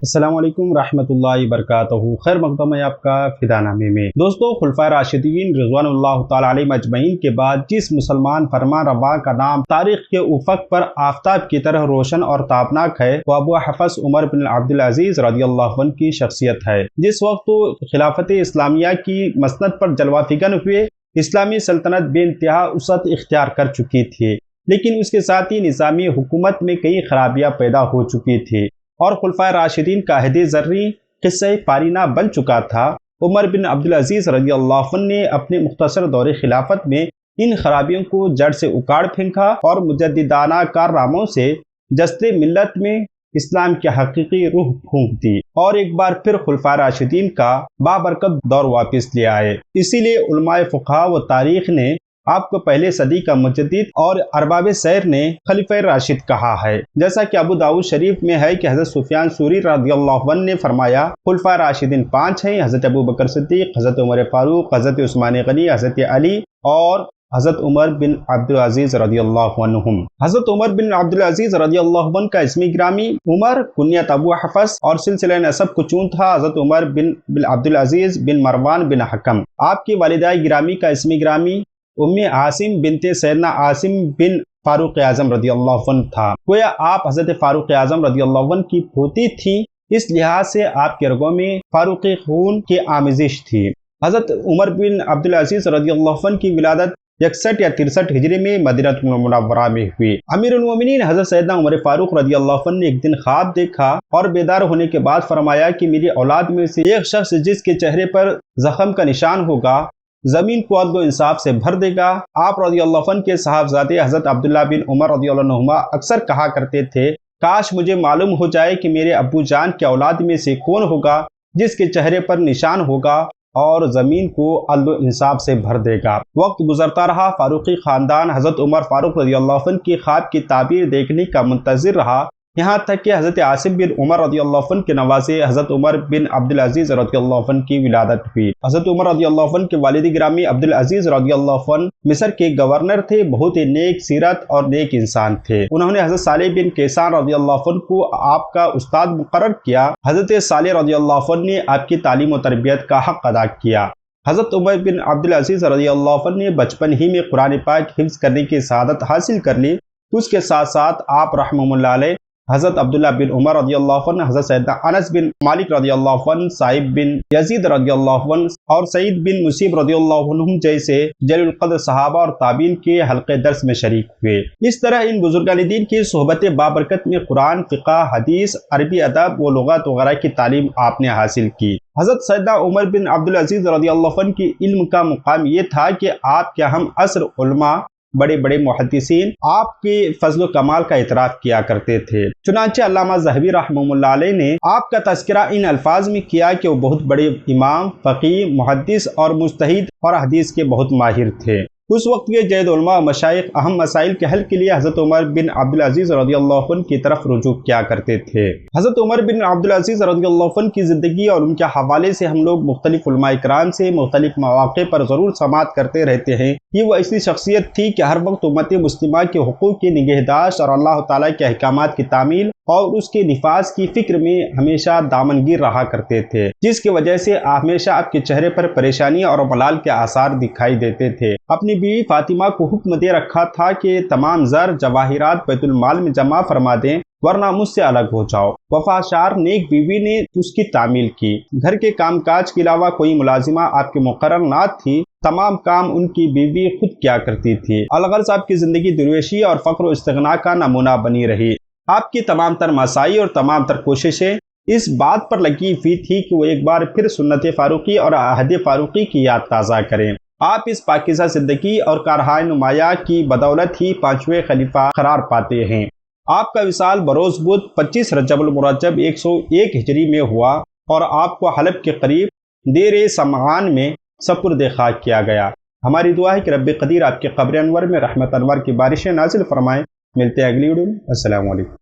السلام علیکم رحمۃ اللہ وبرکاتہ۔ خیر مقدم ہے آپ کا فدا نامے میں۔ دوستو، خلفائے راشدین رضوان اللہ تعالی علیہم اجمعین کے بعد جس مسلمان فرمان روا کا نام تاریخ کے افق پر آفتاب کی طرح روشن اور تابناک ہے، وہ ابو حفص عمر بن عبدالعزیز رضی اللہ عنہ کی شخصیت ہے۔ جس وقت وہ خلافت اسلامیہ کی مسند پر جلوہ فکن ہوئے، اسلامی سلطنت بے انتہا وسعت اختیار کر چکی تھی، لیکن اس کے ساتھ ہی نظامی حکومت میں کئی خرابیاں پیدا ہو چکی تھی اور خلفائے راشدین کا عہد زرعی قصہ پارینہ بن چکا تھا۔ عمر بن عبدالعزیز رضی اللہ عنہ نے اپنے مختصر دور خلافت میں ان خرابیوں کو جڑ سے اکاڑ پھینکا اور مجددانہ کارناموں سے جسد ملت میں اسلام کی حقیقی روح پھونک دی اور ایک بار پھر خلفائے راشدین کا بابرکت دور واپس لے آئے۔ اسی لیے علماء فقہ و تاریخ نے آپ کو پہلے صدی کا مجدد اور ارباب سیر نے خلیفہ راشد کہا ہے، جیسا کہ ابو داؤد شریف میں ہے کہ حضرت سفیان ثوری رضی اللہ عنہ نے فرمایا، خلفائے راشدین 5 ہیں: حضرت ابو بکر صدیق، حضرت عمر فاروق، حضرت عثمان غنی، حضرت علی اور حضرت عمر بن عبدالعزیز رضی اللہ عنہم۔ حضرت عمر بن عبدالعزیز رضی اللہ عنہ کا اسمی گرامی عمر، کنیت ابو حفص اور سلسلہ نسب کچون تھا حضرت عمر بن عبدالعزیز بن مروان بن حکم۔ آپ کی والدہ گرامی کا اسمی گرامی عاصم بنت سیدنا عاصم بن فاروق اعظم رضی اللہ عنہ تھا، گویا آپ حضرت فاروق اعظم رضی اللہ عنہ کی پوتی تھی، اس لحاظ سے آپ کے رگوں میں فاروق خون کی آمیزش تھی۔ حضرت عمر بن عبدالعزیز رضی اللہ عنہ کی ولادت 61 یا 63 ہجری میں مدینہ منورہ میں ہوئی۔ امیر المومنین حضرت سیدنا عمر فاروق رضی اللہ عنہ نے ایک دن خواب دیکھا اور بیدار ہونے کے بعد فرمایا کہ میری اولاد میں سے ایک شخص جس کے چہرے پر زخم کا نشان ہوگا، زمین کو عدل و انصاف سے بھر دے گا۔ آپ رضی اللہ عنہ کے صاحبزادے حضرت عبداللہ بن عمر رضی اللہ عنہما اکثر کہا کرتے تھے، کاش مجھے معلوم ہو جائے کہ میرے ابو جان کے اولاد میں سے کون ہوگا جس کے چہرے پر نشان ہوگا اور زمین کو عدل و انصاف سے بھر دے گا۔ وقت گزرتا رہا، فاروقی خاندان حضرت عمر فاروق رضی اللہ عنہ کی خواب کی تعبیر دیکھنے کا منتظر رہا، یہاں تک کہ حضرت عاصم بن عمر رضی اللہ عنہ کے نواسے حضرت عمر بن عبدالعزیز رضی اللہ عنہ کی ولادت ہوئی۔ حضرت عمر رضی اللہ عنہ کے والد گرامی عبدالعزیز رضی اللہ عنہ مصر کے گورنر تھے، بہت ہی نیک سیرت اور نیک انسان تھے۔ انہوں نے حضرت صالح بن کیسان رضی اللہ عنہ کو آپ کا استاد مقرر کیا۔ حضرت صالح رضی اللہ عنہ نے آپ کی تعلیم و تربیت کا حق ادا کیا۔ حضرت عمر بن عبدالعزیز رضی اللہ عنہ نے بچپن ہی میں قرآن پاک حفظ کرنے کی سعادت حاصل کر لی۔ اس کے ساتھ ساتھ آپ رحمہ اللہ علیہ حضرت عبداللہ بن عمر رضی اللہ عنہ، حضرت سیدنا انس بن مالک رضی اللہ عنہ، صائب بن یزید رضی اللہ عنہ اور سعید بن مسیب رضی اللہ عنہ جیسے جلیل القدر صحابہ اور تابعین کے حلقے درس میں شریک ہوئے۔ اس طرح ان بزرگان دین کی صحبت بابرکت میں قرآن، فقہ، حدیث، عربی ادب و لغات وغیرہ کی تعلیم آپ نے حاصل کی۔ حضرت سیدنا عمر بن عبدالعزیز رضی اللہ عنہ کی علم کا مقام یہ تھا کہ آپ کے ہم عصر علماء، بڑے بڑے محدثین آپ کے فضل و کمال کا اعتراف کیا کرتے تھے۔ چنانچہ علامہ ذہبی رحمہ اللہ علیہ نے آپ کا تذکرہ ان الفاظ میں کیا کہ وہ بہت بڑے امام، فقیہ، محدث اور مجتہد اور حدیث کے بہت ماہر تھے۔ اس وقت کے جید علماء و مشائخ اہم مسائل کے حل کے لیے حضرت عمر بن عبدالعزیز رضی اللہ عنہ کی طرف رجوع کیا کرتے تھے۔ حضرت عمر بن عبدالعزیز رضی اللہ عنہ کی زندگی اور ان کے حوالے سے ہم لوگ مختلف علماء کرام سے مختلف مواقع پر ضرور سماعت کرتے رہتے ہیں۔ یہ وہ ایسی شخصیت تھی کہ ہر وقت امت مسلمہ کے حقوق کی نگہداشت اور اللہ تعالیٰ کے احکامات کی تعمیل اور اس کے نفاذ کی فکر میں ہمیشہ دامنگیر رہا کرتے تھے، جس کی وجہ سے ہمیشہ آپ کے چہرے پر پریشانی اور ملال کے آثار دکھائی دیتے تھے۔ اپنی بیوی فاطمہ کو حکم دے رکھا تھا کہ تمام زر جواہرات بیت المال میں جمع فرما دیں، ورنہ مجھ سے الگ ہو جاؤ۔ وفاشار نیک بیوی نے اس کی تعمیل کی۔ گھر کے کام کاج کے علاوہ کوئی ملازمہ آپ کے مقرر نہ تھی، تمام کام ان کی بیوی خود کیا کرتی تھی۔ الغرض آپ کی زندگی درویشی اور فقر و استغنا کا نمونہ بنی رہی۔ آپ کی تمام تر مساعی اور تمام تر کوششیں اس بات پر لگی ہوئی تھی کہ وہ ایک بار پھر سنت فاروقی اور عہد فاروقی کی یاد تازہ کریں۔ آپ اس پاکیزہ زندگی اور کارہائے نمایاں کی بدولت ہی 5ویں خلیفہ قرار پاتے ہیں۔ آپ کا وصال بروز بدھ 25 رجب المرجب 101 ہجری میں ہوا اور آپ کو حلب کے قریب دیر سمعان میں سپرد خاک کیا گیا۔ ہماری دعا ہے کہ رب قدیر آپ کے قبر انور میں رحمت انور کی بارشیں نازل فرمائیں۔ ملتے ہیں اگلی ویڈیو میں۔ السلام علیکم۔